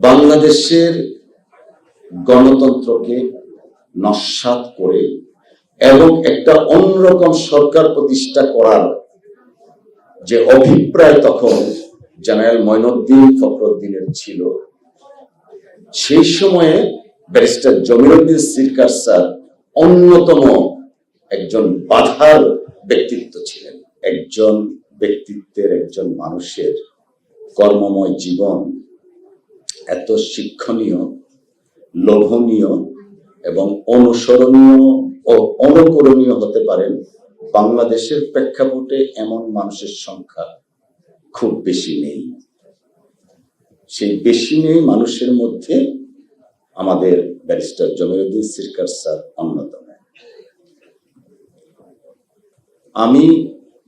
বাংলাদেশের গণতন্ত্রকে নস্যাৎ করে এবং একটা অন্যরকম সরকার প্রতিষ্ঠা করার যে অভিপ্রায় তখন জেনারেল মঈনুদ্দিন ফখরুদ্দিনের ছিল, সেই সময়ে ব্যারিস্টার জমিরুদ্দিন সিরকার স্যার অন্যতম একজন বাধার ব্যক্তিত্ব ছিলেন। একজন ব্যক্তিত্বের, একজন মানুষের কর্মময় জীবন এত শিক্ষণীয়, লোভনীয় এবং অনুসরণীয় ও অনুকরণীয় হতে পারেন, বাংলাদেশের প্রেক্ষাপটে এমন মানুষের সংখ্যা খুব বেশি নেই। সেই বেশি নেই মানুষের মধ্যে আমাদের ব্যারিস্টার জমিরুদ্দিন সিরকার স্যার অন্যতম। আমি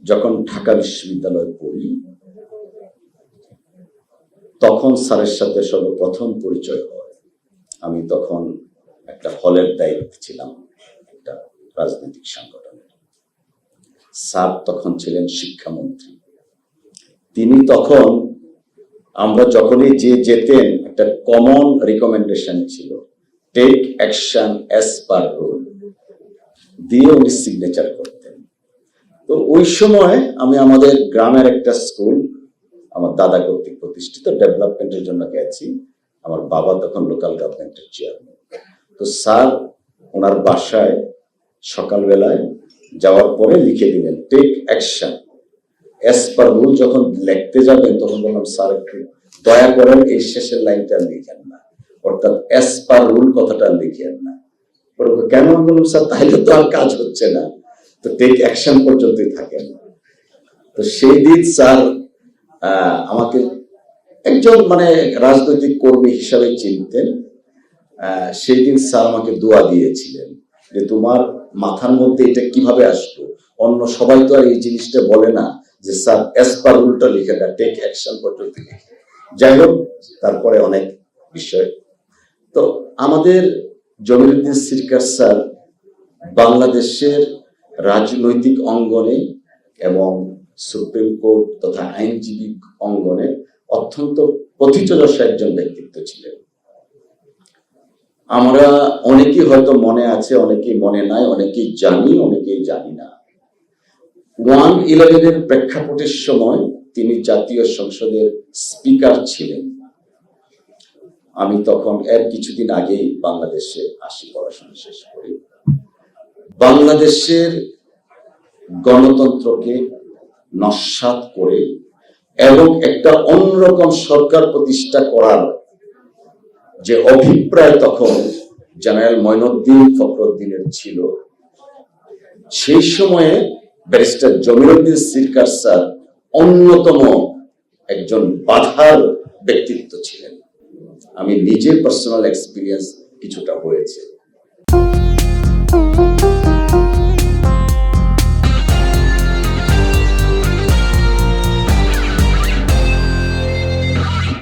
যখন ঢাকা বিশ্ববিদ্যালয়ে পড়ি, তখন স্যারের সাথে সর্বপ্রথম পরিচয় হয়। আমি তখন একটা হলের দায়িত্বে ছিলাম, একটা রাজনৈতিক সংগঠনের। স্যার তখন ছিলেন শিক্ষামন্ত্রী। তিনি তখন, আমরা যখনই যেতেন, একটা কমন রিকমেন্ডেশন ছিল, take action as per rule, দিয়ে উনি সিগনেচার করতেন। তো ওই সময় আমি আমাদের গ্রামের একটা স্কুল, আমার দাদা কর্তৃক প্রতিষ্ঠিত, ডেভেলপমেন্টের জন্য গেছি। আমার বাবা তখন লোকাল গভর্নমেন্টের চেয়ারম্যান। তো স্যার ওনার বাসায় সকালবেলায় যাওয়ার পরে লিখে দিলেন take action as per rule. যখন লিখতে যাবেন তখন বললাম, স্যার একটু দয়া করেন এই শেষের লাইনটা লিখেন না, অর্থাৎ অ্যাজ পার রুল কথাটা লিখেন না। কেন? বললাম, স্যার তাইলে তো আর কাজ হচ্ছে না, তো টেক অ্যাকশন পর্যন্তই থাকেন। তো সেই দিন স্যার আমাকে একজন রাজনৈতিক কর্মী হিসাবে চিনতেন। সেই দিন স্যার আমাকে দোয়া দিয়েছিলেন যে তোমার মাথার মধ্যে এটা কিভাবে আসলো, অন্য সবাই তো আর এই জিনিসটা বলে না যে স্যার অ্যাজ পার রুলটা লিখে দেয়, টেক অ্যাকশন পর্যন্ত লিখে। যাই হোক, তারপরে অনেক বিষয়। তো আমাদের জমিরুদ্দিন সিরকার স্যার বাংলাদেশের রাজনৈতিক অঙ্গনে এবং সুপ্রিম কোর্ট তথা আইনজীবী অঙ্গনে অত্যন্ত প্রথিতযশা একজন ব্যক্তিত্ব ছিলেন। আমরা অনেকেই হয়তো মনে আছে, অনেকেই মনে নাই, অনেকেই জানি, অনেকেই জানি না। 1/11 প্রেক্ষাপটের সময় তিনি জাতীয় সংসদের স্পিকার ছিলেন। আমি তখন এর কিছুদিন আগেই বাংলাদেশে আসি, পড়াশোনা শেষ করি। বাংলাদেশের গণতন্ত্রকে নস্যাৎ করে এবং একটা অন্যরকম সরকার প্রতিষ্ঠা করার যে অভিপ্রায় তখন জেনারেল মঈনুদ্দিন ফখরুদ্দিনের ছিল, সেই সময়ে ব্যারিস্টার জমিরুদ্দিন সিরকার স্যার অন্যতম একজন বাধার ব্যক্তিত্ব ছিলেন। আমি নিজে পার্সোনাল এক্সপিরিয়েন্স কিছুটা হয়েছে।